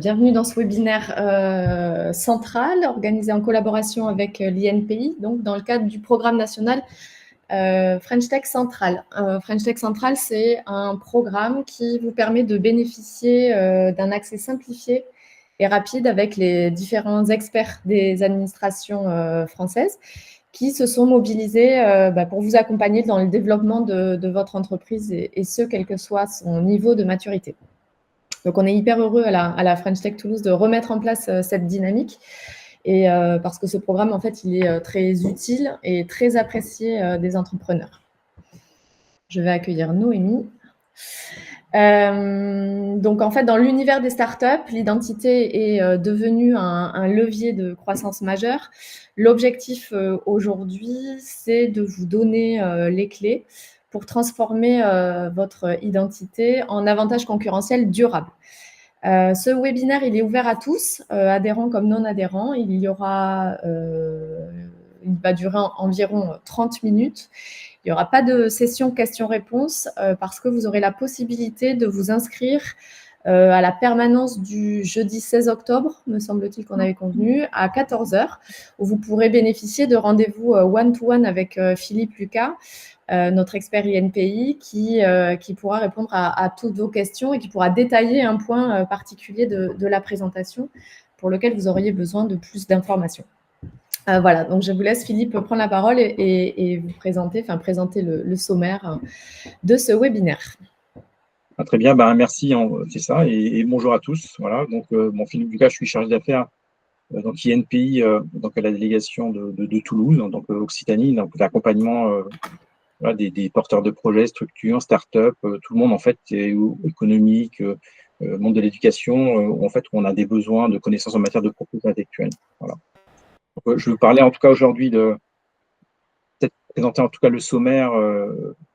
Bienvenue dans ce webinaire central organisé en collaboration avec l'INPI, donc dans le cadre du programme national French Tech Central. French Tech Central, c'est un programme qui vous permet de bénéficier d'un accès simplifié et rapide avec les différents experts des administrations françaises qui se sont mobilisés pour vous accompagner dans le développement de votre entreprise et ce, quel que soit son niveau de maturité. Donc, on est hyper heureux à la French Tech Toulouse de remettre en place cette dynamique et parce que ce programme, en fait, il est très utile et très apprécié des entrepreneurs. Je vais accueillir Noémie. Donc, en fait, dans l'univers des startups, l'identité est devenue un levier de croissance majeur. L'objectif aujourd'hui, c'est de vous donner les clés pour transformer votre identité en avantage concurrentiel durable. Ce webinaire, il est ouvert à tous, adhérents comme non adhérents. Il va durer environ 30 minutes. Il n'y aura pas de session questions-réponses parce que vous aurez la possibilité de vous inscrire à la permanence du jeudi 16 octobre, me semble-t-il qu'on avait convenu, à 14h, où vous pourrez bénéficier de rendez-vous one-to-one avec Philippe Lucas, notre expert INPI, qui pourra répondre à toutes vos questions et qui pourra détailler un point particulier de la présentation pour lequel vous auriez besoin de plus d'informations. Voilà, donc je vous laisse, Philippe, prendre la parole et vous présenter le sommaire de ce webinaire. Très bien, merci, c'est ça, et bonjour à tous. Voilà, donc Philippe Lucas, je suis chargé d'affaires donc INPI, donc à la délégation de Toulouse, donc Occitanie, donc l'accompagnement des porteurs de projets, structures, start-up, tout le monde en fait, économique, monde de l'éducation, en fait, où on a des besoins de connaissances en matière de propriété intellectuelle. Voilà. Donc, je vais vous parler en tout cas aujourd'hui de peut-être présenter en tout cas le sommaire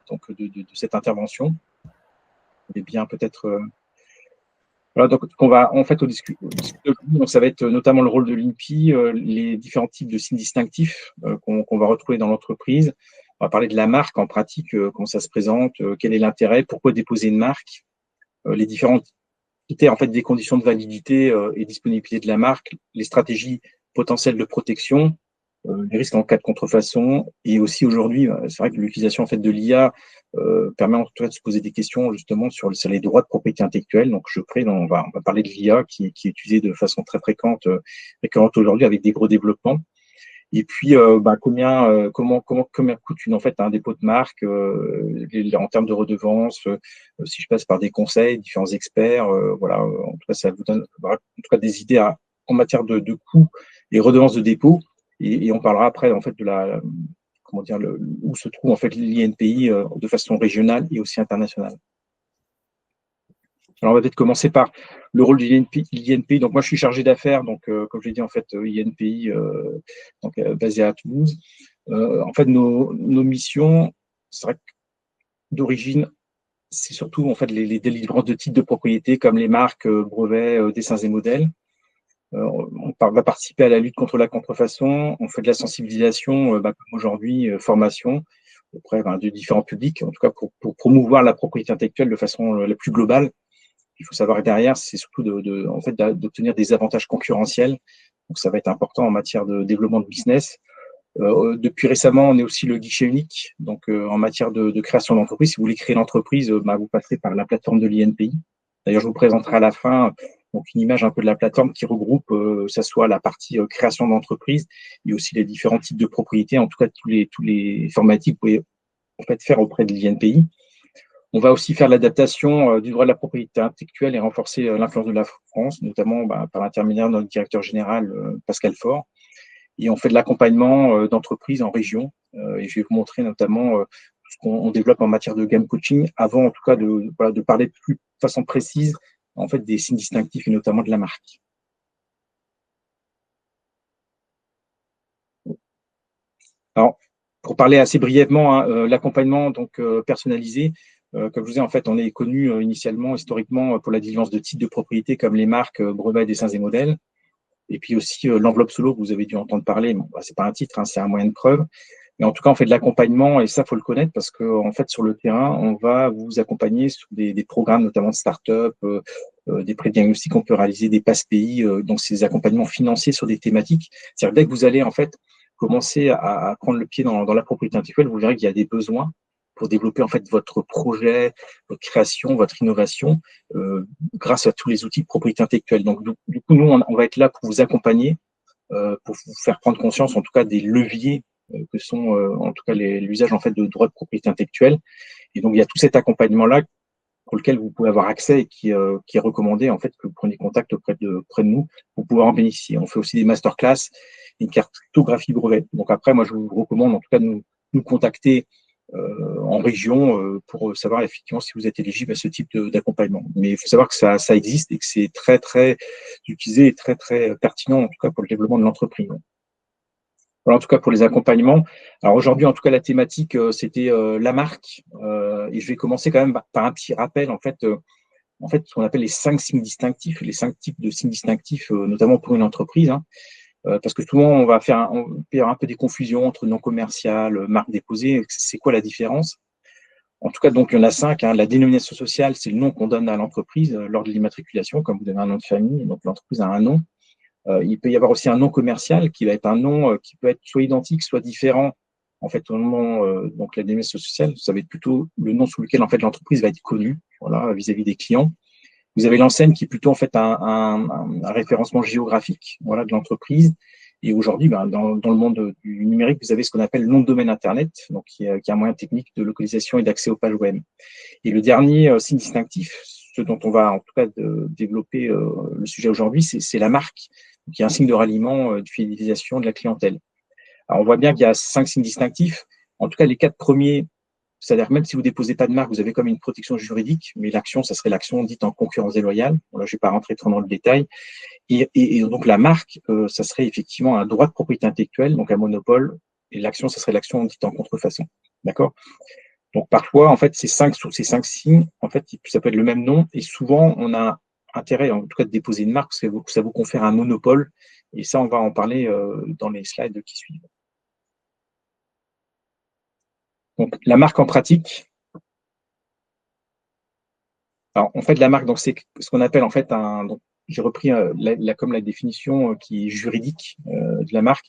donc de cette intervention. Et bien peut-être voilà, donc on va en fait au discuter d'aujourd'hui, donc ça va être notamment le rôle de l'INPI, les différents types de signes distinctifs qu'on va retrouver dans l'entreprise. On va parler de la marque en pratique, comment ça se présente, quel est l'intérêt, pourquoi déposer une marque, les différents critères en fait des conditions de validité et disponibilité de la marque, les stratégies potentielles de protection, les risques en cas de contrefaçon, et aussi aujourd'hui, c'est vrai que l'utilisation en fait de l'IA permet en tout cas de se poser des questions justement sur les droits de propriété intellectuelle. Donc on va parler de l'IA qui est utilisée de façon très récurrente aujourd'hui avec des gros développements. Et puis comment coûte un dépôt de marque en termes de redevances, si je passe par des conseils, différents experts, voilà, en tout cas ça vous donne en tout cas des idées en matière de coûts et redevances de dépôt. Et on parlera après en fait de la où se trouve en fait l'INPI de façon régionale et aussi internationale. Alors on va peut-être commencer par le rôle de l'INPI. Donc moi je suis chargé d'affaires, donc comme je l'ai dit en fait INPI basé à Toulouse. En fait nos missions, c'est vrai que d'origine c'est surtout en fait les délivrances de titres de propriété comme les marques, brevets, dessins et modèles. On va participer à la lutte contre la contrefaçon, on fait de la sensibilisation, comme aujourd'hui, formation auprès de différents publics, en tout cas pour promouvoir la propriété intellectuelle de façon la plus globale. Il faut savoir que derrière, c'est surtout d'obtenir des avantages concurrentiels. Donc, ça va être important en matière de développement de business. Depuis récemment, on est aussi le guichet unique. Donc, en matière de création d'entreprise, si vous voulez créer l'entreprise, vous passerez par la plateforme de l'INPI. D'ailleurs, je vous présenterai à la fin donc une image un peu de la plateforme qui regroupe, ça soit la partie création d'entreprise et aussi les différents types de propriétés, en tout cas tous les formatiques que vous pouvez en fait faire auprès de l'INPI. On va aussi faire l'adaptation du droit de la propriété intellectuelle et renforcer l'influence de la France, notamment par l'intermédiaire de notre directeur général Pascal Faure. Et on fait de l'accompagnement d'entreprises en région. Et je vais vous montrer notamment ce qu'on développe en matière de game coaching, avant en tout cas de parler de façon précise en fait des signes distinctifs et notamment de la marque. Alors, pour parler assez brièvement, l'accompagnement donc personnalisé, comme je vous disais, en fait, on est connu initialement, historiquement, pour la délivrance de titres de propriété comme les marques, brevets, dessins et modèles. Et puis aussi l'enveloppe solo que vous avez dû entendre parler. Bon, c'est pas un titre, c'est un moyen de preuve. Mais en tout cas, on fait de l'accompagnement et ça, faut le connaître parce que en fait, sur le terrain, on va vous accompagner sur des programmes, notamment de start-up, des pré-diagnostics qu'on peut réaliser, des passes pays, donc ces accompagnements financiers sur des thématiques. C'est-à-dire dès que vous allez en fait commencer à prendre le pied dans la propriété intellectuelle, vous verrez qu'il y a des besoins pour développer en fait votre projet, votre création, votre innovation, grâce à tous les outils de propriété intellectuelle. Donc du coup, nous, on va être là pour vous accompagner, pour vous faire prendre conscience, en tout cas, des leviers que sont, en tout cas, l'usage en fait de droits de propriété intellectuelle. Et donc, il y a tout cet accompagnement-là pour lequel vous pouvez avoir accès et qui est recommandé en fait que vous preniez contact auprès de nous pour pouvoir en bénéficier. On fait aussi des masterclass, une cartographie brevet. Donc après, moi, je vous recommande en tout cas de nous contacter en région pour savoir effectivement si vous êtes éligible à ce type d'accompagnement. Mais il faut savoir que ça existe et que c'est très, très utilisé et très, très pertinent, en tout cas pour le développement de l'entreprise. Voilà, en tout cas pour les accompagnements. Alors aujourd'hui, en tout cas, la thématique, c'était la marque. Et je vais commencer quand même par un petit rappel, en fait, ce qu'on appelle les 5 signes distinctifs, les 5 types de signes distinctifs, notamment pour une entreprise. Hein. Parce que souvent, on va faire un peu des confusions entre nom commercial, marque déposée. C'est quoi la différence? En tout cas, donc, il y en a 5. Hein. La dénomination sociale, c'est le nom qu'on donne à l'entreprise lors de l'immatriculation, comme vous avez un nom de famille, donc l'entreprise a un nom. Il peut y avoir aussi un nom commercial qui va être un nom qui peut être soit identique, soit différent. En fait, au nom, donc la dénomination sociale, ça va être plutôt le nom sous lequel en fait l'entreprise va être connue, voilà, vis-à-vis des clients. Vous avez l'enseigne qui est plutôt en fait un référencement géographique, voilà, de l'entreprise. Et aujourd'hui, dans le monde du numérique, vous avez ce qu'on appelle le nom de domaine Internet, donc qui est un moyen technique de localisation et d'accès aux pages web. Et le dernier signe distinctif, ce dont on va en tout cas développer le sujet aujourd'hui, c'est la marque, qui est un signe de ralliement, de fidélisation de la clientèle. Alors, on voit bien qu'il y a 5 signes distinctifs. En tout cas, les 4 premiers, c'est-à-dire que même si vous ne déposez pas de marque, vous avez comme une protection juridique, mais l'action, ça serait l'action dite en concurrence déloyale. Voilà, je ne vais pas rentrer trop dans le détail. Et donc, la marque, ça serait effectivement un droit de propriété intellectuelle, donc un monopole, et l'action, ça serait l'action dite en contrefaçon. D'accord? Donc, parfois, en fait, sur ces 5 signes, en fait, ça peut être le même nom, et souvent, on a intérêt, en tout cas, de déposer une marque, parce que ça vous confère un monopole, et ça, on va en parler dans les slides qui suivent. Donc, la marque en pratique. Alors, en fait, la marque, donc, c'est ce qu'on appelle, en fait, donc, j'ai repris comme la définition qui est juridique de la marque.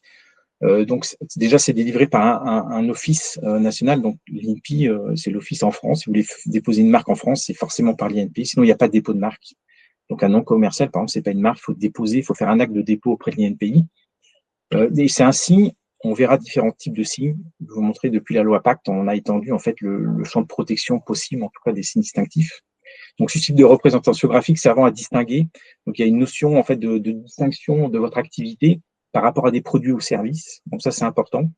Donc, déjà, c'est délivré par un office national. Donc, l'INPI, c'est l'office en France. Si vous voulez déposer une marque en France, c'est forcément par l'INPI. Sinon, il n'y a pas de dépôt de marque. Donc, un nom commercial, par exemple, c'est pas une marque. Il faut déposer, il faut faire un acte de dépôt auprès de l'INPI. Et c'est un signe. On verra différents types de signes. Je vais vous montrer depuis la loi Pacte, on a étendu en fait le champ de protection possible, en tout cas des signes distinctifs. Donc, ce type de représentation graphique servant à distinguer. Donc, il y a une notion en fait de distinction de votre activité par rapport à des produits ou services. Donc, ça, c'est important.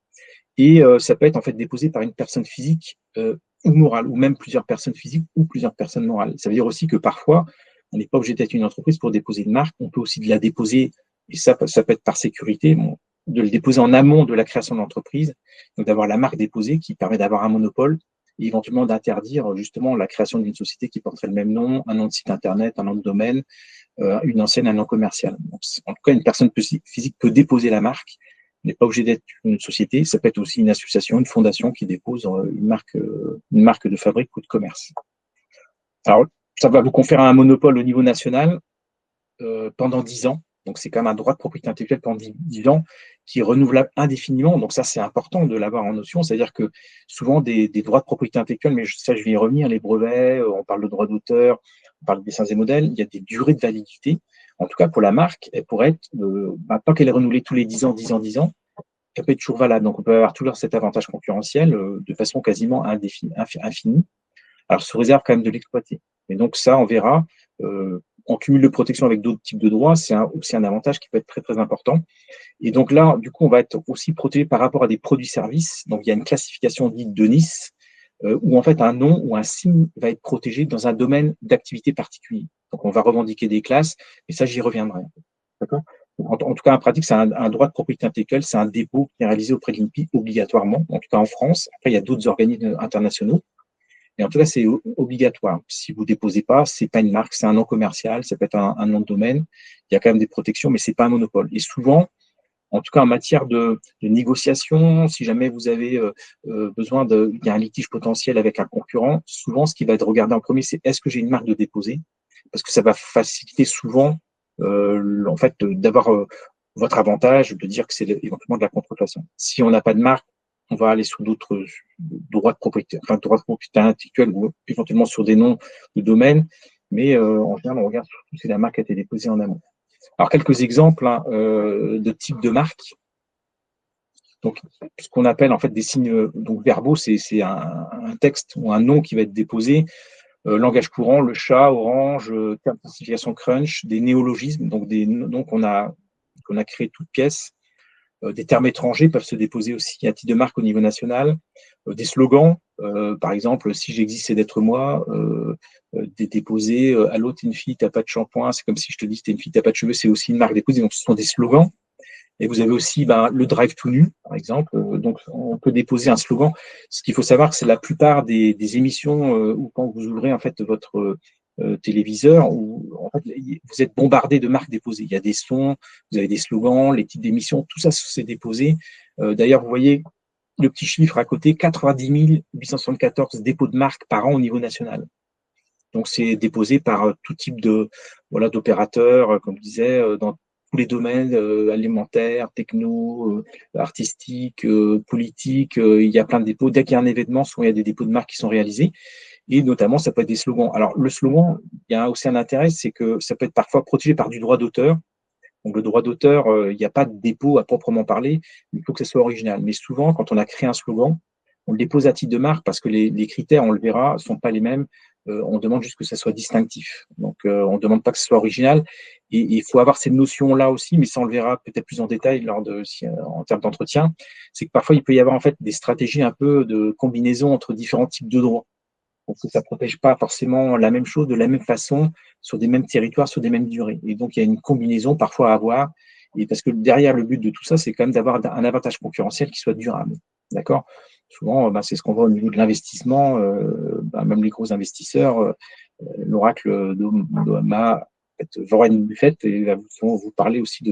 Et ça peut être en fait déposé par une personne physique ou morale, ou même plusieurs personnes physiques ou plusieurs personnes morales. Ça veut dire aussi que parfois, on n'est pas obligé d'être une entreprise pour déposer une marque. On peut aussi la déposer, et ça peut être par sécurité, de le déposer en amont de la création de l'entreprise, donc d'avoir la marque déposée qui permet d'avoir un monopole et éventuellement d'interdire justement la création d'une société qui porterait le même nom, un nom de site internet, un nom de domaine, une enseigne, un nom commercial. Donc, en tout cas, une personne physique peut déposer la marque, n'est pas obligé d'être une société, ça peut être aussi une association, une fondation qui dépose une marque de fabrique ou de commerce. Alors, ça va vous conférer un monopole au niveau national pendant 10 ans. Donc, c'est quand même un droit de propriété intellectuelle pendant 10 ans qui est renouvelable indéfiniment. Donc, ça, c'est important de l'avoir en notion. C'est-à-dire que souvent, des droits de propriété intellectuelle, mais ça, je vais y revenir, les brevets, on parle de droit d'auteur, on parle de dessins et modèles, il y a des durées de validité. En tout cas, pour la marque, elle pourrait être, tant qu'elle est renouvelée tous les 10 ans, 10 ans, 10 ans, elle peut être toujours valable. Donc, on peut avoir toujours cet avantage concurrentiel de façon quasiment infinie. Alors, sous réserve quand même de l'exploiter. Et donc, ça, on verra. En cumul de protection avec d'autres types de droits, c'est aussi un avantage qui peut être très, très important. Et donc là, du coup, on va être aussi protégé par rapport à des produits-services. Donc, il y a une classification dite de Nice, où en fait, un nom ou un signe va être protégé dans un domaine d'activité particulier. Donc, on va revendiquer des classes, et ça, j'y reviendrai. D'accord ? En tout cas, en pratique, c'est un droit de propriété intellectuelle, c'est un dépôt qui est réalisé auprès de l'INPI obligatoirement, en tout cas en France. Après, il y a d'autres organismes internationaux. Et en tout cas, c'est obligatoire. Si vous ne déposez pas, ce n'est pas une marque, c'est un nom commercial, ça peut être un nom de domaine. Il y a quand même des protections, mais ce n'est pas un monopole. Et souvent, en tout cas en matière de négociation, si jamais vous avez besoin il y a un litige potentiel avec un concurrent, souvent, ce qui va être regardé en premier, c'est est-ce que j'ai une marque de déposer? parce que ça va faciliter souvent en fait d'avoir votre avantage de dire que c'est éventuellement de la contrefaçon. Si on n'a pas de marque, on va aller sur d'autres droits de propriété, enfin droits de propriété intellectuelle ou éventuellement sur des noms de domaine, mais en général, on regarde surtout si la marque a été déposée en amont. Alors, quelques exemples de types de marques. Donc, ce qu'on appelle en fait des signes donc verbaux, c'est un texte ou un nom qui va être déposé. Langage courant, le chat, orange, terme de signification crunch, des néologismes, donc des noms qu'on a créés toutes pièces. Des termes étrangers peuvent se déposer aussi à titre de marque au niveau national. Des slogans, par exemple, si j'existe, c'est d'être moi. Déposer allô, t'es une fille, t'as pas de shampoing, c'est comme si je te dis t'es une fille, t'as pas de cheveux, c'est aussi une marque déposée. Donc, ce sont des slogans. Et vous avez aussi le drive tout nu, par exemple. Donc, on peut déposer un slogan. Ce qu'il faut savoir, c'est la plupart des émissions où quand vous ouvrez en fait votre téléviseur, où en fait, vous êtes bombardé de marques déposées. Il y a des sons, vous avez des slogans, les titres d'émissions, tout ça c'est déposé. D'ailleurs, vous voyez le petit chiffre à côté, 90 874 dépôts de marques par an au niveau national. Donc, c'est déposé par tout type d'opérateurs, comme je disais, dans tous les domaines alimentaires, techno, artistiques, politiques. Il y a plein de dépôts. Dès qu'il y a un événement, souvent il y a des dépôts de marques qui sont réalisés. Et notamment, ça peut être des slogans. Alors, le slogan, il y a aussi un intérêt, c'est que ça peut être parfois protégé par du droit d'auteur. Donc, le droit d'auteur, il n'y a pas de dépôt à proprement parler, il faut que ce soit original. Mais souvent, quand on a créé un slogan, on le dépose à titre de marque parce que les critères, on le verra, ne sont pas les mêmes. On demande juste que ça soit distinctif. Donc, on ne demande pas que ce soit original. Et il faut avoir cette notion-là aussi, mais ça, on le verra peut-être plus en détail en termes d'entretien. C'est que parfois, il peut y avoir en fait des stratégies un peu de combinaison entre différents types de droits. Donc, ça ne protège pas forcément la même chose de la même façon sur des mêmes territoires, sur des mêmes durées. Et donc, il y a une combinaison parfois à avoir. Et parce que derrière, le but de tout ça, c'est quand même d'avoir un avantage concurrentiel qui soit durable. D'accord? Souvent, c'est ce qu'on voit au niveau de l'investissement, même les gros investisseurs, l'oracle d'Omaha, Warren Buffett, et va vous parler aussi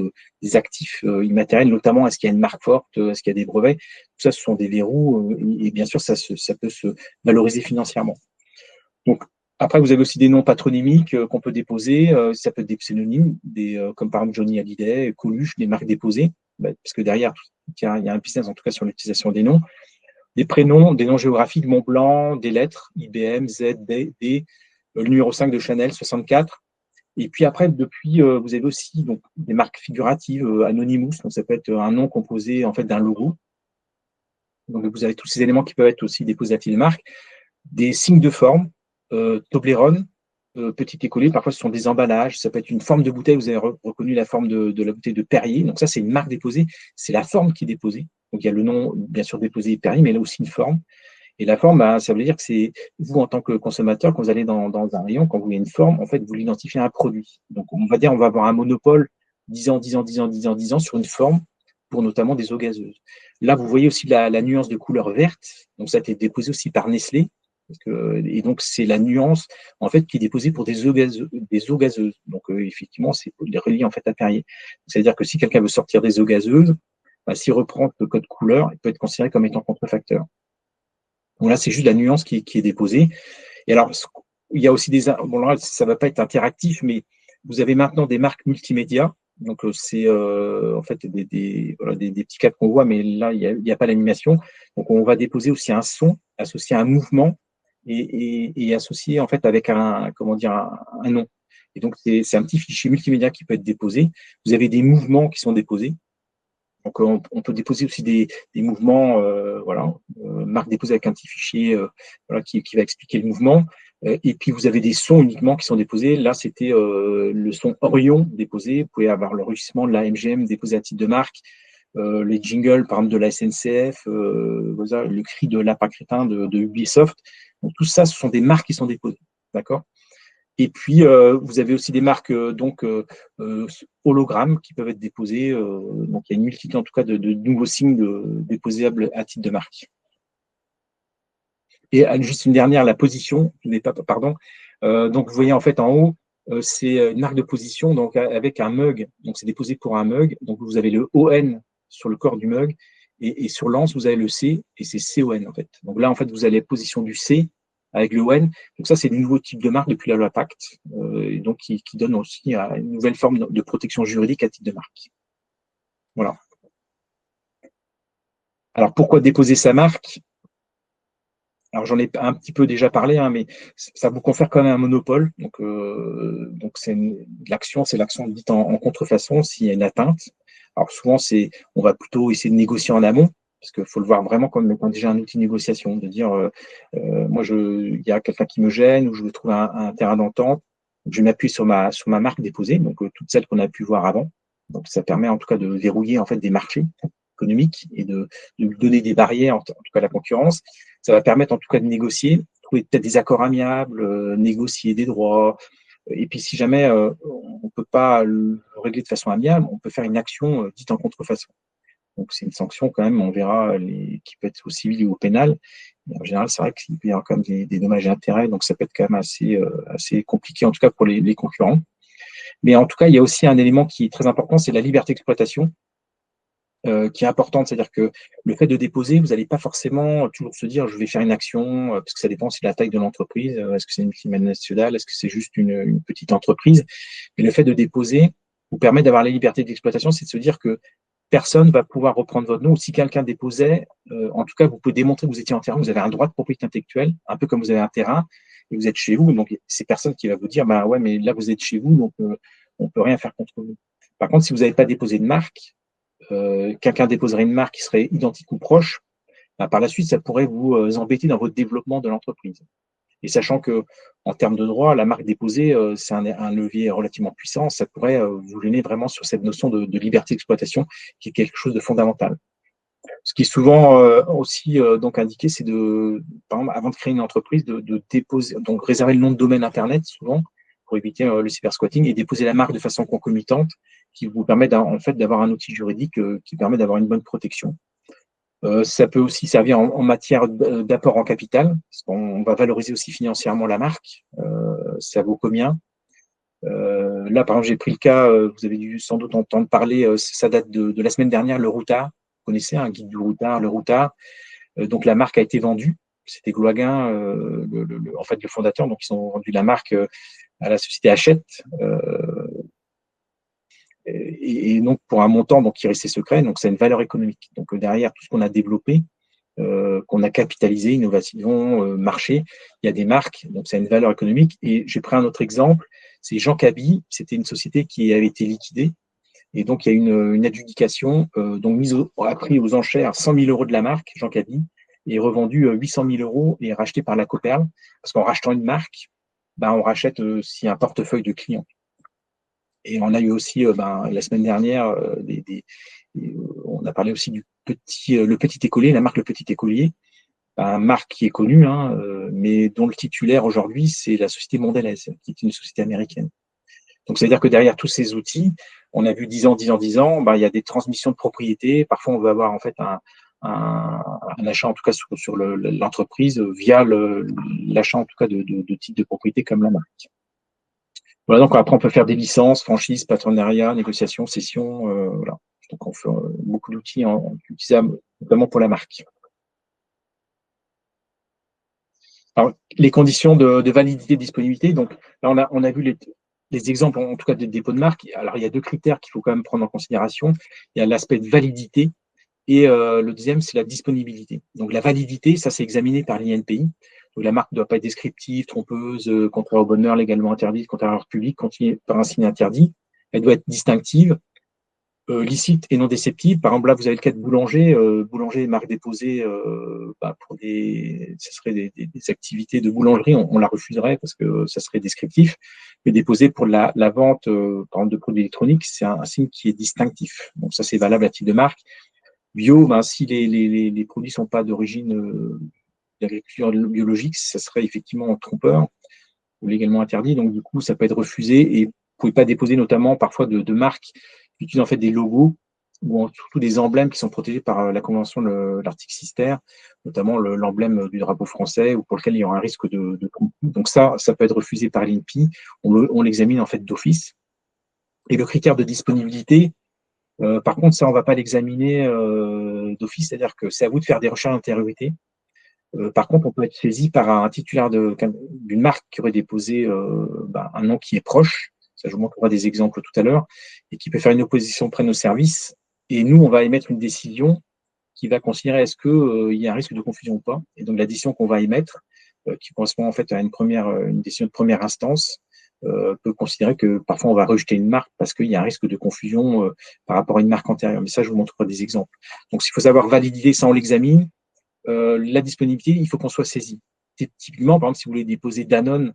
des actifs immatériels, notamment est-ce qu'il y a une marque forte, est-ce qu'il y a des brevets. Tout ça, ce sont des verrous, et bien sûr, ça peut se valoriser financièrement. Donc, après, vous avez aussi des noms patronymiques qu'on peut déposer. Ça peut être des pseudonymes, comme par exemple Johnny Hallyday, Coluche, des marques déposées, parce que derrière, il y a un business, en tout cas, sur l'utilisation des noms. Des prénoms, des noms géographiques, Mont Blanc, des lettres, IBM, Z, D, le numéro 5 de Chanel, 64. Et puis après, depuis, vous avez aussi donc, des marques figuratives, Anonymous, donc ça peut être un nom composé en fait d'un logo. Donc vous avez tous ces éléments qui peuvent être aussi déposés à titre de marque. Des signes de forme, Toblerone, petit écolé, parfois ce sont des emballages, ça peut être une forme de bouteille, vous avez reconnu la forme de la bouteille de Perrier, donc ça c'est une marque déposée, c'est la forme qui est déposée. Donc il y a le nom bien sûr déposé Perrier, mais là aussi une forme. Et la forme, ça veut dire que c'est vous, en tant que consommateur, quand vous allez dans un rayon, quand vous voyez une forme, en fait, vous l'identifiez à un produit. Donc, on va dire, on va avoir un monopole 10 ans, 10 ans, 10 ans, 10 ans, 10 ans sur une forme pour notamment des eaux gazeuses. Là, vous voyez aussi la nuance de couleur verte. Donc, ça a été déposé aussi par Nestlé. Et donc, c'est la nuance, en fait, qui est déposée pour des eaux gazeuses. Donc, effectivement, c'est relié, en fait, à Perrier. C'est-à-dire que si quelqu'un veut sortir des eaux gazeuses, s'il reprend le code couleur, il peut être considéré comme étant contrefacteur. Donc là, c'est juste la nuance qui est déposée. Et alors, il y a aussi bon, là, ça ne va pas être interactif, mais vous avez maintenant des marques multimédia. Donc, c'est en fait des petits cadres qu'on voit, mais là, il n'y a pas l'animation. Donc, on va déposer aussi un son associé à un mouvement et associé en fait avec un nom. Et donc, c'est un petit fichier multimédia qui peut être déposé. Vous avez des mouvements qui sont déposés. Donc, on peut déposer aussi des mouvements, marque déposée avec un petit fichier qui va expliquer le mouvement. Et puis, vous avez des sons uniquement qui sont déposés. Là, c'était le son Orion déposé. Vous pouvez avoir le rugissement de la MGM déposé à titre de marque, les jingles, par exemple, de la SNCF, le cri de Lapin Crétin de Ubisoft. Donc, tout ça, ce sont des marques qui sont déposées. D'accord ? Et puis, vous avez aussi des marques hologrammes qui peuvent être déposées. Donc, il y a une multitude, en tout cas, de nouveaux signes déposables à titre de marque. Et juste une dernière, la position, pardon. Donc, vous voyez, en fait, en haut, c'est une marque de position donc avec un mug. Donc, c'est déposé pour un mug. Donc, vous avez le ON sur le corps du mug. Et sur l'anse, vous avez le C, et c'est CON, en fait. Donc là, en fait, vous avez la position du C. avec le WEN. Donc ça, c'est le nouveau type de marque depuis la loi Pacte, et donc qui donne aussi une nouvelle forme de protection juridique à titre de marque. Voilà. Alors pourquoi déposer sa marque? Alors j'en ai un petit peu déjà parlé, hein, mais ça vous confère quand même un monopole. Donc c'est l'action dite en contrefaçon s'il y a une atteinte. Alors souvent on va plutôt essayer de négocier en amont, parce qu'il faut le voir vraiment comme étant déjà un outil de négociation, de dire moi il y a quelqu'un qui me gêne ou je veux trouver un terrain d'entente. Je m'appuie sur ma marque déposée, donc toutes celles qu'on a pu voir avant. Donc ça permet en tout cas de verrouiller en fait des marchés économiques et de donner des barrières en tout cas à la concurrence. Ça va permettre en tout cas de négocier, trouver peut-être des accords amiables, négocier des droits. Et puis si jamais on ne peut pas le régler de façon amiable, on peut faire une action dite en contrefaçon. Donc c'est une sanction quand même, on verra, qui peut être au civil ou au pénal. Mais en général, c'est vrai qu'il peut y avoir quand même des dommages et intérêts, donc ça peut être quand même assez compliqué, en tout cas pour les concurrents. Mais en tout cas, il y a aussi un élément qui est très important, c'est la liberté d'exploitation. Qui est importante, c'est-à-dire que le fait de déposer, vous n'allez pas forcément toujours se dire je vais faire une action, parce que ça dépend aussi de la taille de l'entreprise, est-ce que c'est une multinationale, est-ce que c'est juste une petite entreprise, mais le fait de déposer vous permet d'avoir la liberté d'exploitation, c'est de se dire que personne va pouvoir reprendre votre nom, ou si quelqu'un déposait, en tout cas vous pouvez démontrer que vous étiez en terrain, vous avez un droit de propriété intellectuelle, un peu comme vous avez un terrain, et vous êtes chez vous, donc c'est personne qui va vous dire bah ouais mais là vous êtes chez vous, donc on peut rien faire contre vous. Par contre, si vous n'avez pas déposé de marque, quelqu'un déposerait une marque qui serait identique ou proche, bah, par la suite, ça pourrait vous embêter dans votre développement de l'entreprise. Et sachant que, en termes de droit, la marque déposée, c'est un levier relativement puissant, ça pourrait vous gêner vraiment sur cette notion de liberté d'exploitation, qui est quelque chose de fondamental. Ce qui est souvent aussi donc indiqué, c'est par exemple, avant de créer une entreprise, de déposer, donc réserver le nom de domaine Internet, souvent, pour éviter le cybersquatting, et déposer la marque de façon concomitante, qui vous permet en fait d'avoir un outil juridique qui permet d'avoir une bonne protection. Ça peut aussi servir en matière d'apport en capital, parce qu'on va valoriser aussi financièrement la marque. Ça vaut combien? Là, par exemple, j'ai pris le cas, vous avez dû sans doute entendre parler, ça date de la semaine dernière, le Routard. Vous connaissez un guide du Routard, le Routard. Donc la marque a été vendue. C'était Gloaguin, en fait, le fondateur. Donc ils ont vendu la marque à la société Hachette. Et donc pour un montant donc, qui restait secret. Donc c'est une valeur économique. Donc derrière tout ce qu'on a développé, qu'on a capitalisé, innovation, marché, il y a des marques. Donc c'est une valeur économique. Et j'ai pris un autre exemple. C'est Jean Cabi. C'était une société qui avait été liquidée. Et donc, il y a une adjudication, donc a pris aux enchères 100 000 euros de la marque, Jean Cabi, et revendu 800 000 euros et racheté par la Coperle. Parce qu'en rachetant une marque, ben, on rachète aussi un portefeuille de clients. Et on a eu aussi, la semaine dernière, on a parlé aussi du le petit écolier, la marque Le Petit Écolier, une marque qui est connue, hein, mais dont le titulaire aujourd'hui, c'est la société Mondelez, qui est une société américaine. Donc, c'est-à-dire que derrière tous ces outils, on a vu 10 ans, 10 ans, 10 ans, il y a des transmissions de propriété. Parfois, on va avoir en fait un achat, en tout cas, sur l'entreprise via l'achat, en tout cas, de titres de propriété comme la marque. Voilà, donc après, on peut faire des licences, franchises, partenariats, négociations, cessions. Voilà. Donc, on fait beaucoup d'outils utilisables, notamment pour la marque. Alors, les conditions de validité et de disponibilité. Donc, là, on a vu les exemples, en tout cas, des dépôts de marque. Alors, il y a deux critères qu'il faut quand même prendre en considération. Il y a l'aspect de validité et le deuxième, c'est la disponibilité. Donc, la validité, ça, c'est examiné par l'INPI. Donc, la marque ne doit pas être descriptive, trompeuse, contraire au bonheur, légalement interdite, contraire à l'ordre public, continuée par un signe interdit. Elle doit être distinctive, licite et non déceptive. Par exemple, là, vous avez le cas de boulanger. Boulanger, marque déposée pour ce serait des activités de boulangerie, on la refuserait parce que ça serait descriptif. Mais déposé pour la vente, par exemple, de produits électroniques, c'est un signe qui est distinctif. Donc ça, c'est valable à titre de marque. Bio, si les produits ne sont pas d'origine d'agriculture biologique, ça serait effectivement trompeur ou légalement interdit. Donc du coup, ça peut être refusé et vous ne pouvez pas déposer notamment parfois de marques qui utilisent en fait des logos ou surtout des emblèmes qui sont protégés par la convention de l'article 6ter, notamment l'emblème du drapeau français ou pour lequel il y aura un risque de tromperie. Donc ça peut être refusé par l'INPI. On l'examine en fait d'office. Et le critère de disponibilité, par contre, ça, on ne va pas l'examiner d'office, c'est-à-dire que c'est à vous de faire des recherches d'antériorité. Par contre, on peut être saisi par un titulaire d'une marque qui aurait déposé un nom qui est proche. Ça, je vous montrerai des exemples tout à l'heure, et qui peut faire une opposition auprès de nos services. Et nous, on va émettre une décision qui va considérer est-ce qu'il y a un risque de confusion ou pas. Et donc, la décision qu'on va émettre, qui correspond en fait à une décision de première instance, peut considérer que parfois on va rejeter une marque parce qu'il y a un risque de confusion par rapport à une marque antérieure. Mais ça, je vous montrerai des exemples. Donc, s'il faut savoir valider ça, on l'examine. La disponibilité, il faut qu'on soit saisi. Typiquement, par exemple, si vous voulez déposer Danone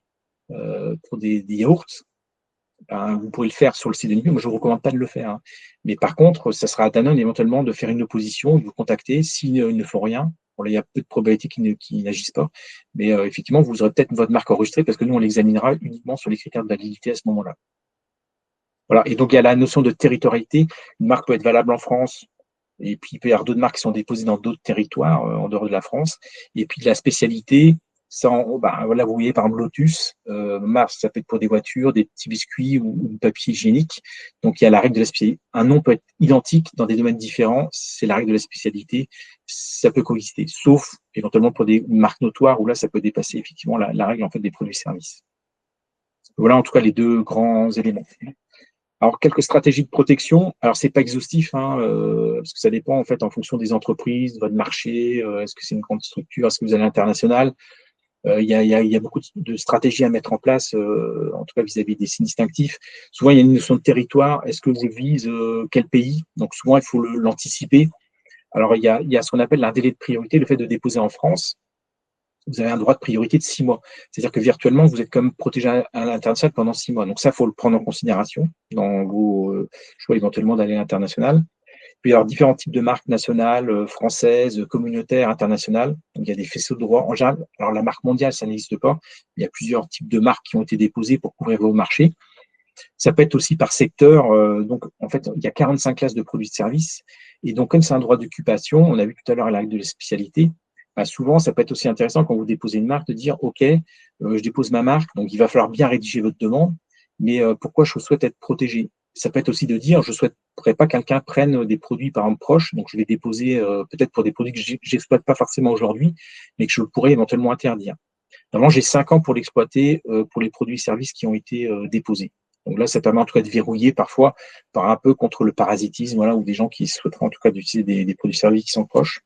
pour des yaourts, vous pourrez le faire sur le site de l'INPI. Moi, je ne vous recommande pas de le faire, hein. Mais par contre, ça sera à Danone éventuellement de faire une opposition, de vous contacter. S'ils ne font rien, bon, là, il y a peu de probabilité qu'ils n'agissent pas. Mais effectivement, vous aurez peut-être votre marque enregistrée parce que nous, on l'examinera uniquement sur les critères de validité à ce moment-là. Voilà. Et donc, il y a la notion de territorialité. Une marque peut être valable en France, et puis il peut y avoir d'autres marques qui sont déposées dans d'autres territoires en dehors de la France. Et puis de la spécialité, voilà, vous voyez par exemple Lotus, Mars, ça peut être pour des voitures, des petits biscuits ou du papier hygiénique. Donc il y a la règle de la spécialité. Un nom peut être identique dans des domaines différents, c'est la règle de la spécialité. Ça peut coexister, sauf éventuellement pour des marques notoires où là ça peut dépasser effectivement la règle en fait des produits-services. Voilà en tout cas les deux grands éléments. Alors, quelques stratégies de protection. Alors, c'est pas exhaustif, hein, parce que ça dépend en fait en fonction des entreprises, de votre marché. Est-ce que c'est une grande structure? Est-ce que vous allez à l'international? Il y a beaucoup de stratégies à mettre en place, en tout cas vis-à-vis des signes distinctifs. Souvent, il y a une notion de territoire. Est-ce que je vise quel pays? Donc, souvent, il faut l'anticiper. Alors, il y a ce qu'on appelle un délai de priorité, le fait de déposer en France. Vous avez un droit de priorité de 6 mois. C'est-à-dire que virtuellement, vous êtes quand même protégé à l'international pendant 6 mois. Donc ça, il faut le prendre en considération dans vos choix éventuellement d'aller à l'international. Il peut y avoir différents types de marques nationales, françaises, communautaires, internationales. Donc, il y a des faisceaux de droits. En général, alors la marque mondiale, ça n'existe pas. Il y a plusieurs types de marques qui ont été déposées pour couvrir vos marchés. Ça peut être aussi par secteur. Donc, en fait, il y a 45 classes de produits de services. Et donc, comme c'est un droit d'occupation, on a vu tout à l'heure la règle de la spécialité, souvent, ça peut être aussi intéressant quand vous déposez une marque de dire, OK, je dépose ma marque, donc il va falloir bien rédiger votre demande, mais pourquoi je souhaite être protégé? Ça peut être aussi de dire, je ne souhaiterais pas que quelqu'un prenne des produits, par exemple, proches, donc je vais déposer peut-être pour des produits que je n'exploite pas forcément aujourd'hui, mais que je pourrais éventuellement interdire. Normalement, j'ai 5 ans pour l'exploiter pour les produits et services qui ont été déposés. Donc là, ça permet en tout cas de verrouiller parfois par un peu contre le parasitisme, voilà, ou des gens qui souhaiteraient en tout cas d'utiliser des produits et services qui sont proches.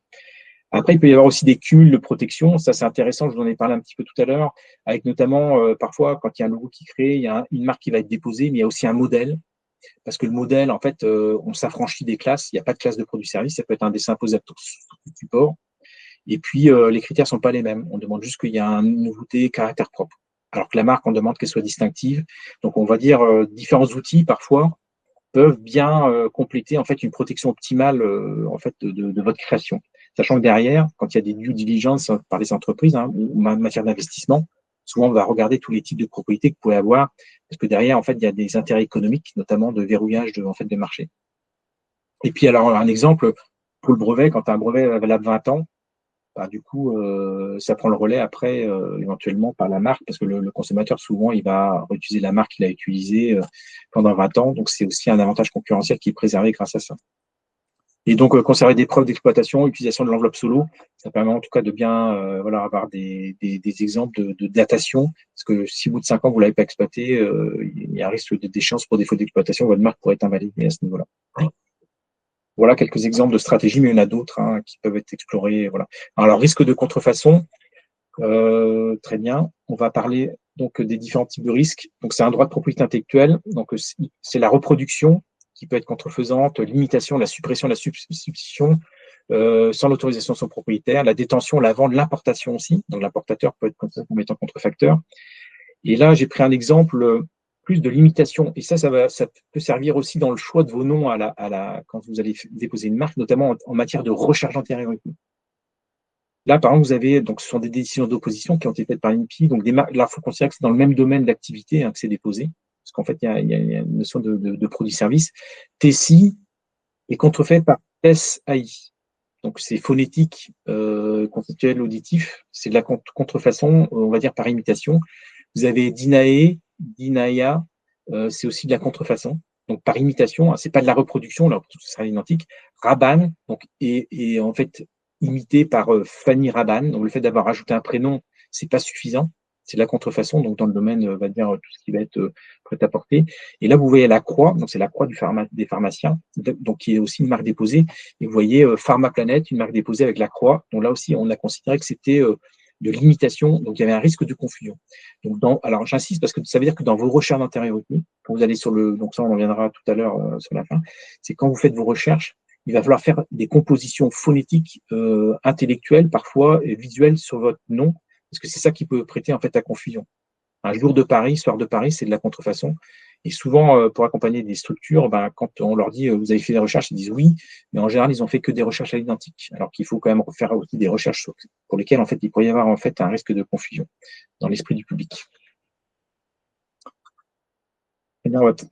Après, il peut y avoir aussi des cumuls de protection. Ça, c'est intéressant. Je vous en ai parlé un petit peu tout à l'heure, avec notamment, parfois, quand il y a un logo qui est créé, il y a une marque qui va être déposée, mais il y a aussi un modèle. Parce que le modèle, en fait, on s'affranchit des classes. Il n'y a pas de classe de produit-service. Ça peut être un dessin imposable sur tout support. Et puis, les critères ne sont pas les mêmes. On demande juste qu'il y ait une nouveauté, caractère propre. Alors que la marque, on demande qu'elle soit distinctive. Donc, on va dire différents outils, parfois, peuvent bien compléter en fait une protection optimale en fait de votre création. Sachant que derrière, quand il y a des due diligence par les entreprises ou en matière d'investissement, souvent on va regarder tous les types de propriétés que vous pouvez avoir, parce que derrière en fait il y a des intérêts économiques, notamment de verrouillage en fait des marchés. Et puis alors un exemple pour le brevet, quand tu as un brevet valable 20 ans, du coup, ça prend le relais après, éventuellement, par la marque, parce que le consommateur, souvent, il va réutiliser la marque qu'il a utilisée pendant 20 ans. Donc, c'est aussi un avantage concurrentiel qui est préservé grâce à ça. Et donc, conserver des preuves d'exploitation, utilisation de l'enveloppe solo, ça permet en tout cas de bien avoir des exemples de datation. Parce que si au bout de 5 ans, vous ne l'avez pas exploité, il y a un risque d'échéance pour défaut d'exploitation, votre marque pourrait être invalidée à ce niveau-là. Voilà quelques exemples de stratégies, mais il y en a d'autres qui peuvent être explorées. Voilà. Alors, risque de contrefaçon, très bien. On va parler donc des différents types de risques. Donc, c'est un droit de propriété intellectuelle. Donc, c'est la reproduction qui peut être contrefaisante, l'imitation, la suppression, la substitution sans l'autorisation de son propriétaire, la détention, la vente, l'importation aussi. Donc, l'importateur peut être comme étant contrefacteur. Et là, j'ai pris un exemple plus de limitation. Et ça peut servir aussi dans le choix de vos noms quand vous allez déposer une marque, notamment en matière de recherche d'antériorité. Là, par exemple, vous avez, donc, ce sont des décisions d'opposition qui ont été faites par l'INPI. Donc, là, il faut considérer que c'est dans le même domaine d'activité que c'est déposé. Parce qu'en fait, il y a une notion de produit-service. TSI est contrefait par SAI. Donc, c'est phonétique, conceptuel, auditif. C'est de la contrefaçon, on va dire, par imitation. Vous avez DINAE, DINAIA, c'est aussi de la contrefaçon. Donc, par imitation, c'est pas de la reproduction, là, ce sera identique. Rabanne, donc, et en fait, imité par Fanny Raban. Donc, le fait d'avoir rajouté un prénom, c'est pas suffisant. C'est de la contrefaçon, donc dans le domaine, on va dire, tout ce qui va être prêt-à-porter. Et là, vous voyez la croix, donc c'est la croix des pharmaciens, donc qui est aussi une marque déposée. Et vous voyez Pharmaplanet, une marque déposée avec la croix. Donc là aussi, on a considéré que c'était de l'imitation, donc il y avait un risque de confusion. Donc alors j'insiste parce que ça veut dire que dans vos recherches d'antériorité, quand vous allez sur donc ça on en reviendra tout à l'heure sur la fin, c'est quand vous faites vos recherches, il va falloir faire des compositions phonétiques, intellectuelles, parfois et visuelles sur votre nom, parce que c'est ça qui peut prêter en fait à confusion. Un jour de Paris, soir de Paris, c'est de la contrefaçon. Et souvent, pour accompagner des structures, quand on leur dit vous avez fait des recherches, ils disent oui, mais en général, ils ont fait que des recherches à l'identique. Alors qu'il faut quand même faire aussi des recherches pour lesquelles en fait il pourrait y avoir en fait un risque de confusion dans l'esprit du public.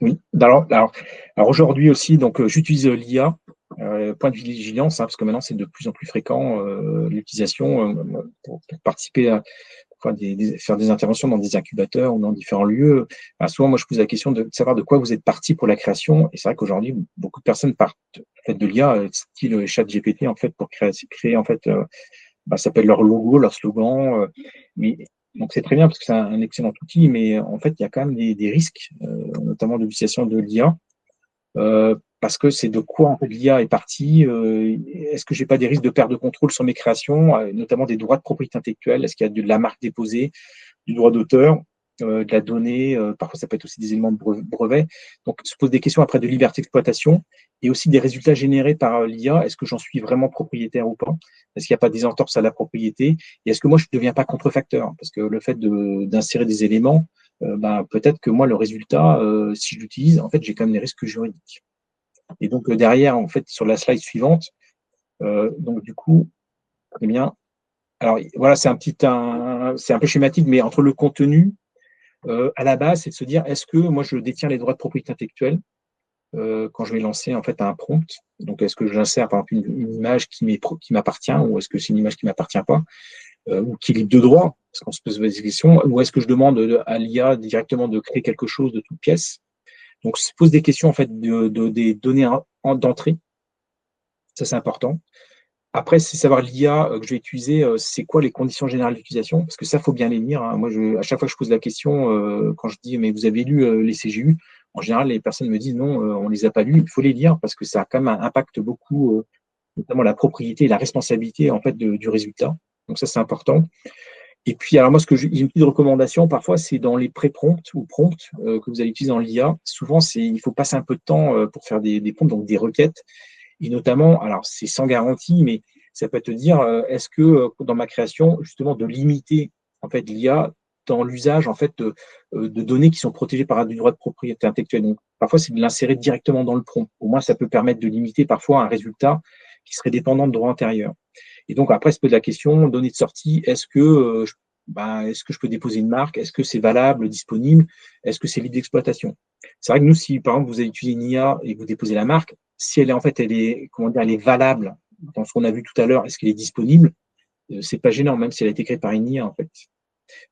Oui. Alors aujourd'hui aussi, donc j'utilise l'IA. Point de vigilance, parce que maintenant c'est de plus en plus fréquent l'utilisation pour participer à faire des interventions dans des incubateurs ou dans différents lieux. Souvent, moi, je pose la question de savoir de quoi vous êtes parti pour la création. Et c'est vrai qu'aujourd'hui, beaucoup de personnes partent en fait, de l'IA, style ChatGPT, en fait, pour créer en fait, ça s'appelle leur logo, leur slogan. Mais donc c'est très bien parce que c'est un excellent outil, mais en fait, il y a quand même des risques, notamment de l'utilisation de l'IA. Parce que c'est de quoi en fait, l'IA est partie. Est-ce que j'ai pas des risques de perte de contrôle sur mes créations, notamment des droits de propriété intellectuelle? Est-ce qu'il y a de la marque déposée, du droit d'auteur, de la donnée? Parfois, ça peut être aussi des éléments de brevet. Donc, se pose des questions après de liberté d'exploitation et aussi des résultats générés par l'IA. Est-ce que j'en suis vraiment propriétaire ou pas? Est-ce qu'il n'y a pas des entorses à la propriété? Et est-ce que moi, je ne deviens pas contrefacteur? Parce que le fait d'insérer des éléments, peut-être que moi, le résultat, si je l'utilise, en fait, j'ai quand même des risques juridiques. Et donc derrière, en fait, sur la slide suivante, donc du coup, eh bien, alors voilà, c'est un peu schématique, mais entre le contenu, à la base, c'est de se dire, est-ce que moi je détiens les droits de propriété intellectuelle quand je vais lancer en fait un prompt? Donc est-ce que j'insère par exemple une image qui m'appartient, ou est-ce que c'est une image qui m'appartient pas, ou qui est libre de droit, parce qu'on se pose des questions, ou est-ce que je demande à l'IA directement de créer quelque chose de toute pièce? Donc, se pose des questions en fait des données d'entrée. Ça, c'est important. Après, c'est savoir l'IA que je vais utiliser, c'est quoi les conditions générales d'utilisation? Parce que ça, il faut bien les lire. Hein. Moi, à chaque fois que je pose la question, quand je dis, mais vous avez lu les CGU? En général, les personnes me disent non, on ne les a pas lus. Il faut les lire parce que ça a quand même un impact beaucoup, notamment la propriété et la responsabilité en fait du résultat. Donc ça, c'est important. Et puis, alors moi, j'ai une petite recommandation, parfois, c'est dans les pré-prompts ou prompts que vous allez utiliser dans l'IA. Souvent, il faut passer un peu de temps pour faire des prompts, donc des requêtes. Et notamment, alors c'est sans garantie, mais ça peut te dire, est-ce que dans ma création, justement, de limiter en fait l'IA dans l'usage en fait de données qui sont protégées par du droit de propriété intellectuelle. Donc, parfois, c'est de l'insérer directement dans le prompt. Au moins, ça peut permettre de limiter parfois un résultat qui serait dépendant de droit antérieur. Et donc, après, se pose la question, données de sortie, est-ce que je peux déposer une marque? Est-ce que c'est valable, disponible? Est-ce que c'est libre d'exploitation? C'est vrai que nous, si par exemple vous avez utilisé une IA et que vous déposez la marque, si elle est, comment dire, elle est valable dans ce qu'on a vu tout à l'heure, est-ce qu'elle est disponible? C'est pas gênant, même si elle a été créée par une IA en fait.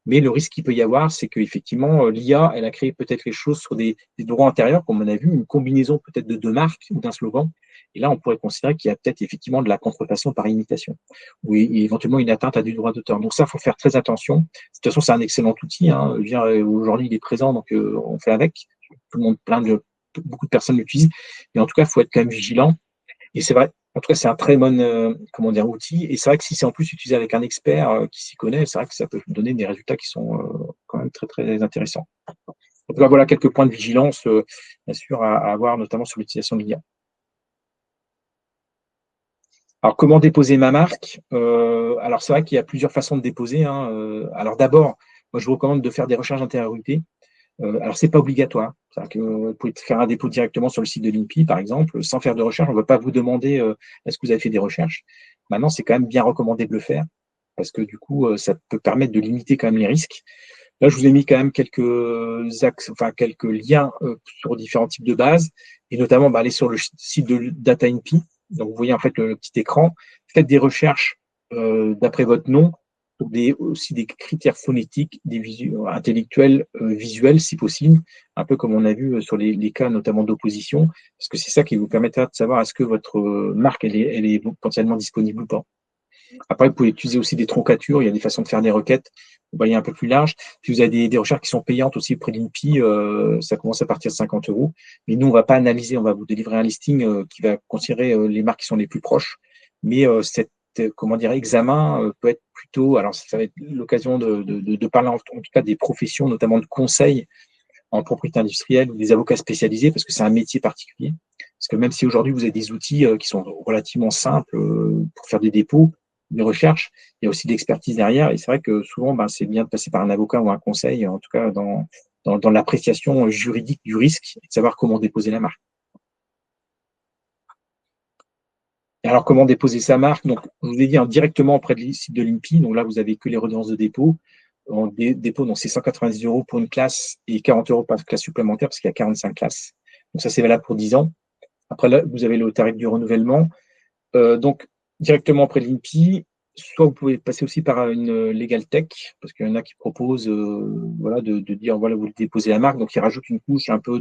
Mais le risque qu'il peut y avoir, c'est qu'effectivement, l'IA, elle a créé peut-être les choses sur des droits antérieurs, comme on a vu, une combinaison peut-être de deux marques ou d'un slogan. Et là, on pourrait considérer qu'il y a peut-être effectivement de la contrefaçon par imitation, ou éventuellement une atteinte à du droit d'auteur. Donc ça, il faut faire très attention. De toute façon, c'est un excellent outil. Hein. Aujourd'hui, il est présent, donc on fait avec. Tout le monde, beaucoup de personnes l'utilisent. Mais en tout cas, il faut être quand même vigilant. Et c'est vrai, en tout cas, c'est un très bon outil. Et c'est vrai que si c'est en plus utilisé avec un expert qui s'y connaît, c'est vrai que ça peut donner des résultats qui sont quand même très, très intéressants. Donc là, voilà quelques points de vigilance, bien sûr, à avoir, notamment sur l'utilisation de l'IA. Alors, comment déposer ma marque? Alors, c'est vrai qu'il y a plusieurs façons de déposer. Hein. Alors, d'abord, moi, je vous recommande de faire des recherches d'antériorité. Alors, c'est pas obligatoire. C'est-à-dire que vous pouvez faire un dépôt directement sur le site de l'INPI, par exemple, sans faire de recherche. On ne va pas vous demander est-ce que vous avez fait des recherches. Maintenant, c'est quand même bien recommandé de le faire parce que du coup, ça peut permettre de limiter quand même les risques. Là, je vous ai mis quand même quelques axes, enfin quelques liens sur différents types de bases, et notamment aller sur le site de DataINPI. Donc, vous voyez en fait le petit écran. Faites des recherches d'après votre nom, aussi des critères phonétiques, intellectuels, visuels, si possible, un peu comme on a vu sur les cas notamment d'opposition, parce que c'est ça qui vous permettra de savoir est-ce que votre marque elle est potentiellement disponible ou pas. Après, vous pouvez utiliser aussi des troncatures. Il y a des façons de faire des requêtes. Vous voyez un peu plus large. Puis vous avez des recherches qui sont payantes aussi auprès de l'INPI. Ça commence à partir de 50 euros. Mais nous, on ne va pas analyser. On va vous délivrer un listing qui va considérer les marques qui sont les plus proches. Mais comment dire, examen peut être plutôt. Alors, ça va être l'occasion de parler en tout cas des professions, notamment de conseil en propriété industrielle ou des avocats spécialisés, parce que c'est un métier particulier. Parce que même si aujourd'hui vous avez des outils qui sont relativement simples pour faire des dépôts, des recherches, il y a aussi de l'expertise derrière. Et c'est vrai que souvent, c'est bien de passer par un avocat ou un conseil, en tout cas dans l'appréciation juridique du risque et de savoir comment déposer la marque. Et alors, comment déposer sa marque? Donc, je vous ai dit directement auprès du site de l'INPI. Donc là, vous n'avez que les redevances de dépôt. En dépôt, donc c'est 190 euros pour une classe et 40 euros par classe supplémentaire parce qu'il y a 45 classes. Donc ça, c'est valable pour 10 ans. Après, là, vous avez le tarif du renouvellement. Donc, directement auprès de l'INPI, soit vous pouvez passer aussi par une Legal Tech, parce qu'il y en a qui proposent voilà, de dire, voilà, vous déposez la marque, donc il rajoute une couche un peu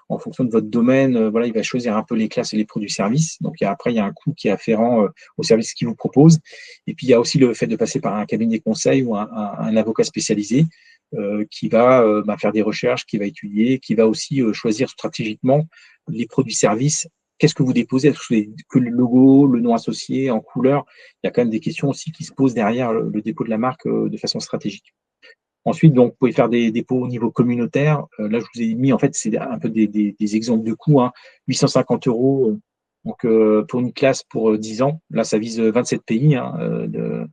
en fonction de votre domaine, voilà, il va choisir un peu les classes et les produits-services. Donc, après, il y a un coût qui est afférent au service qu'il vous propose. Et puis, il y a aussi le fait de passer par un cabinet conseil ou un avocat spécialisé qui va faire des recherches, qui va étudier, qui va aussi choisir stratégiquement les produits-services. Qu'est-ce que vous déposez? Est-ce que le logo, le nom associé, en couleur? Il y a quand même des questions aussi qui se posent derrière le dépôt de la marque de façon stratégique. Ensuite, donc, vous pouvez faire des dépôts au niveau communautaire. Là, je vous ai mis, en fait, c'est un peu des exemples de coûts. 850 euros donc, pour une classe pour 10 ans. Là, ça vise 27 pays de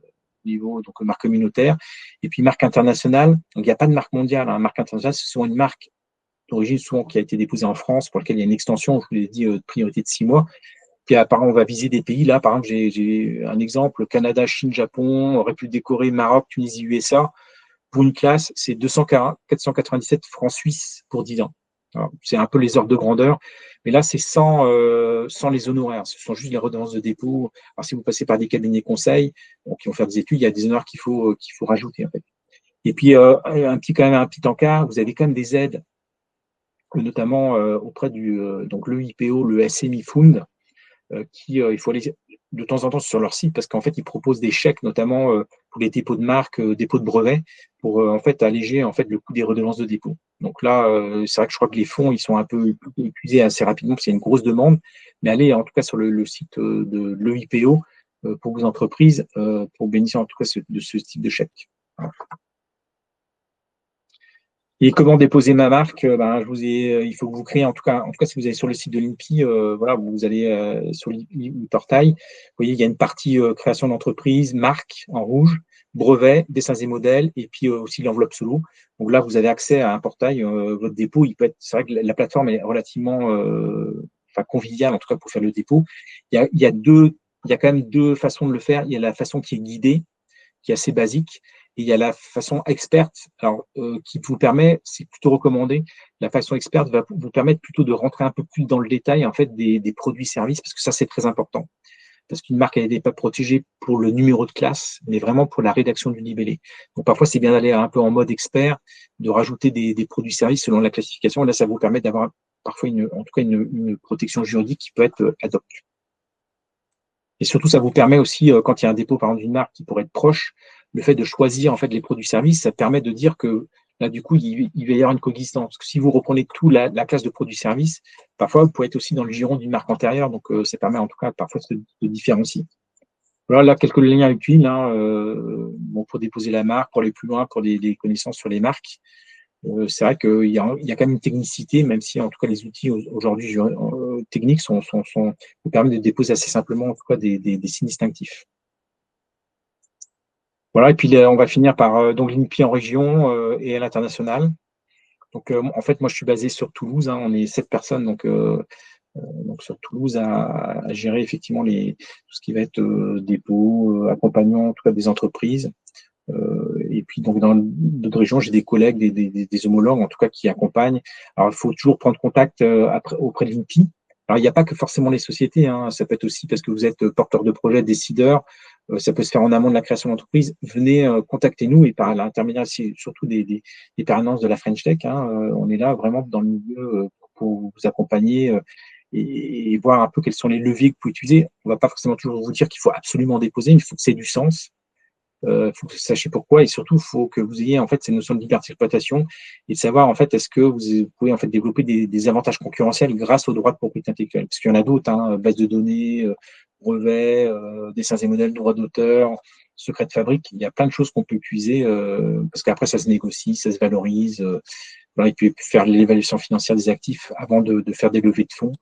niveau donc, marque communautaire. Et puis, marque internationale. Donc, il n'y a pas de marque mondiale. Marque internationale, c'est souvent une marque d'origine souvent qui a été déposée en France, pour laquelle il y a une extension, je vous l'ai dit, de priorité de 6 mois. Puis apparemment, on va viser des pays. Là, par exemple, j'ai un exemple, Canada, Chine, Japon, République des Corées, Maroc, Tunisie, USA. Pour une classe, c'est 497 francs suisses pour 10 ans. C'est un peu les ordres de grandeur. Mais là, c'est sans les honoraires. Ce sont juste les redevances de dépôt. Alors, si vous passez par des cabinets conseils qui vont faire des études, il y a des honoraires qu'il faut rajouter. En fait. Et puis, un petit encart, vous avez quand même des aides notamment auprès donc le IPO, le SMI Fund, il faut aller de temps en temps sur leur site parce qu'en fait, ils proposent des chèques, notamment pour les dépôts de marque, dépôts de brevets, pour en fait alléger en fait le coût des redevances de dépôt. Donc là, c'est vrai que je crois que les fonds, ils sont un peu épuisés assez rapidement parce qu'il y a une grosse demande, mais allez en tout cas sur le site de l'EIPO pour vos entreprises pour bénéficier en tout cas de ce type de chèque. Voilà. Et comment déposer ma marque? Je vous ai, il faut que vous créez, en tout cas, si vous allez sur le site de l'INPI, voilà, vous allez sur le portail. Vous voyez, il y a une partie création d'entreprise, marque en rouge, brevet, dessins et modèles, et puis aussi l'enveloppe solo. Donc là, vous avez accès à un portail. Votre dépôt, c'est vrai que la plateforme est relativement conviviale, en tout cas pour faire le dépôt. Il y a quand même deux façons de le faire. Il y a la façon qui est guidée, qui est assez basique. Et il y a la façon experte, alors qui vous permet, c'est plutôt recommandé, la façon experte va vous permettre plutôt de rentrer un peu plus dans le détail en fait des produits-services, parce que ça c'est très important. Parce qu'une marque elle n'est pas protégée pour le numéro de classe, mais vraiment pour la rédaction du libellé. Donc parfois c'est bien d'aller un peu en mode expert, de rajouter des produits-services selon la classification. Là, ça vous permet d'avoir parfois en tout cas une protection juridique qui peut être ad hoc. Et surtout, ça vous permet aussi, quand il y a un dépôt par exemple d'une marque qui pourrait être proche, le fait de choisir en fait les produits-services, ça permet de dire que là, du coup, il va y avoir une coexistence. Parce que si vous reprenez tout la classe de produits-services, parfois, vous pouvez être aussi dans le giron d'une marque antérieure. Donc, ça permet en tout cas parfois de différencier. Voilà, là, quelques liens utiles pour déposer la marque, pour aller plus loin, pour les connaissances sur les marques. C'est vrai qu'il y a quand même une technicité, même si en tout cas les outils aujourd'hui techniques vous permettent de déposer assez simplement en tout cas des signes distinctifs. Voilà, et puis là, on va finir par donc l'INPI en région et à l'international. Donc en fait, moi je suis basé sur Toulouse, on est 7 personnes donc sur Toulouse à gérer effectivement tout ce qui va être dépôt, accompagnement en tout cas des entreprises. Et puis donc dans d'autres régions, j'ai des collègues, des homologues en tout cas qui accompagnent. Alors il faut toujours prendre contact auprès de l'INPI. Alors il n'y a pas que forcément les sociétés, ça peut être aussi parce que vous êtes porteur de projet, décideur. Ça peut se faire en amont de la création d'entreprise. Venez contacter-nous et par l'intermédiaire surtout des permanences de la French Tech. On est là vraiment dans le milieu pour vous accompagner et voir un peu quels sont les leviers que vous pouvez utiliser. On ne va pas forcément toujours vous dire qu'il faut absolument déposer, mais il faut que c'est du sens. Il faut que vous sachiez pourquoi et surtout, il faut que vous ayez en fait cette notion de liberté d'exploitation et de savoir en fait est-ce que vous pouvez en fait développer des avantages concurrentiels grâce aux droits de propriété intellectuelle. Parce qu'il y en a d'autres, hein, base de données, brevets, dessins et modèles, droits d'auteur, secret de fabrique. Il y a plein de choses qu'on peut utiliser parce qu'après ça se négocie, ça se valorise. Voilà, il peut faire l'évaluation financière des actifs avant de faire des levées de fonds.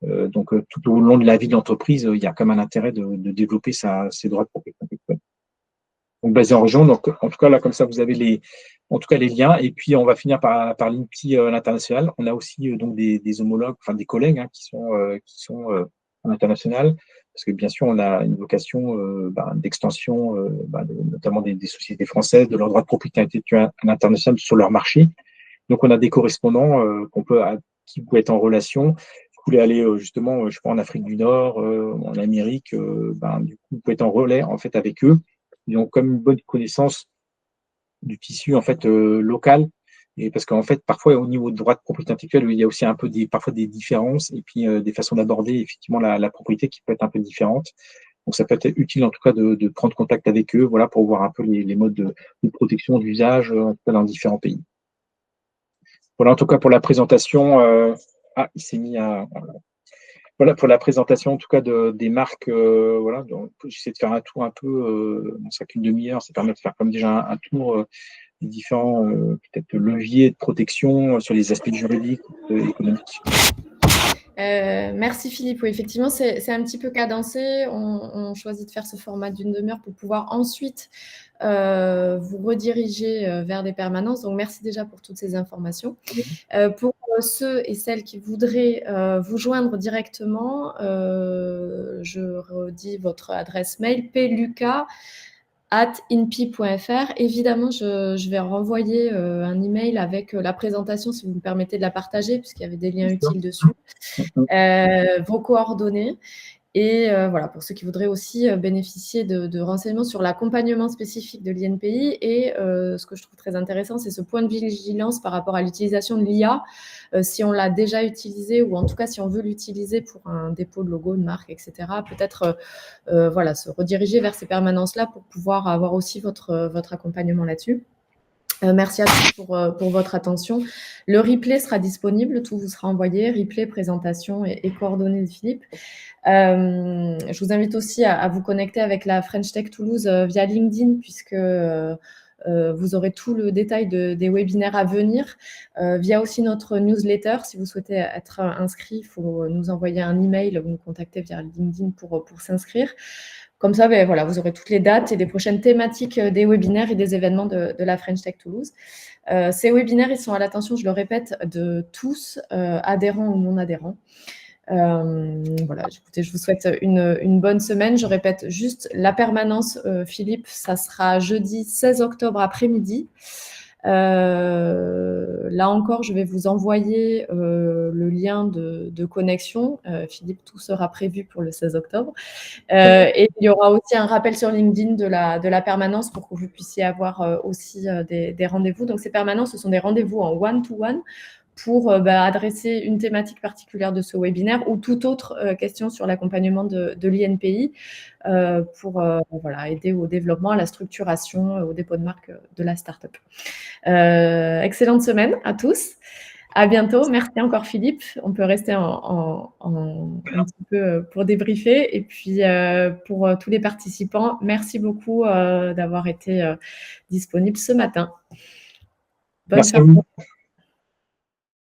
Donc tout au long de la vie de l'entreprise, il y a quand même un intérêt de développer ses droits de propriété intellectuelle. Donc basé en région. Donc en tout cas là comme ça vous avez les liens et puis on va finir par l'INPI à l'international. On a aussi donc des homologues, enfin des collègues qui sont à l'international parce que bien sûr on a une vocation d'extension notamment des sociétés françaises de leurs droits de propriété intellectuelle à l'international sur leur marché. Donc on a des correspondants qui peuvent être en relation. Vous voulez aller justement, je sais pas, en Afrique du Nord, en Amérique, du coup vous pouvez être en relais en fait avec eux. Ils ont comme une bonne connaissance du tissu en fait local et parce qu'en fait parfois au niveau de droit de propriété intellectuelle il y a aussi un peu parfois des différences et puis des façons d'aborder effectivement la propriété qui peut être un peu différente. Donc ça peut être utile en tout cas de prendre contact avec eux, voilà, pour voir un peu les modes de protection d'usage en tout cas dans différents pays. Voilà en tout cas pour la présentation. Il s'est mis à voilà pour la présentation en tout cas des marques. Voilà, j'essaie de faire un tour un peu, ça qu'une demi-heure, ça permet de faire comme déjà un tour des différents peut-être leviers de protection sur les aspects juridiques, économiques. Merci Philippe. Oui, effectivement, c'est un petit peu cadencé. On choisit de faire ce format d'une demi-heure pour pouvoir ensuite vous rediriger vers des permanences. Donc, merci déjà pour toutes ces informations. Pour ceux et celles qui voudraient vous joindre directement, je redis votre adresse mail pluca@inpi.fr. Évidemment, je vais renvoyer un email avec la présentation, si vous me permettez de la partager, puisqu'il y avait des liens utiles dessus, vos coordonnées. Et voilà, pour ceux qui voudraient aussi bénéficier de renseignements sur l'accompagnement spécifique de l'INPI. Et ce que je trouve très intéressant, c'est ce point de vigilance par rapport à l'utilisation de l'IA, si on l'a déjà utilisé ou en tout cas si on veut l'utiliser pour un dépôt de logo, de marque, etc. Peut-être voilà, se rediriger vers ces permanences-là pour pouvoir avoir aussi votre accompagnement là-dessus. Merci à tous pour votre attention. Le replay sera disponible, tout vous sera envoyé, replay, présentation et coordonnées de Philippe. Je vous invite aussi à vous connecter avec la French Tech Toulouse via LinkedIn, puisque vous aurez tout le détail des webinaires à venir, via aussi notre newsletter. Si vous souhaitez être inscrit, il faut nous envoyer un email ou nous contacter via LinkedIn pour s'inscrire. Comme ça, voilà, vous aurez toutes les dates et les prochaines thématiques des webinaires et des événements de la French Tech Toulouse. Ces webinaires, ils sont à l'attention, je le répète, de tous, adhérents ou non adhérents. Voilà, écoutez, je vous souhaite une bonne semaine. Je répète juste la permanence, Philippe, ça sera jeudi 16 octobre après-midi. Là encore, je vais vous envoyer le lien de connexion. Philippe, tout sera prévu pour le 16 octobre. Et il y aura aussi un rappel sur LinkedIn de la permanence pour que vous puissiez avoir aussi des rendez-vous. Donc, ces permanences, ce sont des rendez-vous en one-to-one pour adresser une thématique particulière de ce webinaire ou toute autre question sur l'accompagnement de l'INPI pour aider au développement, à la structuration, au dépôt de marque de la start-up. Excellente semaine à tous. À bientôt. Merci encore Philippe. On peut rester un petit peu pour débriefer. Et puis pour tous les participants, merci beaucoup d'avoir été disponibles ce matin. Bonne Merci à vous.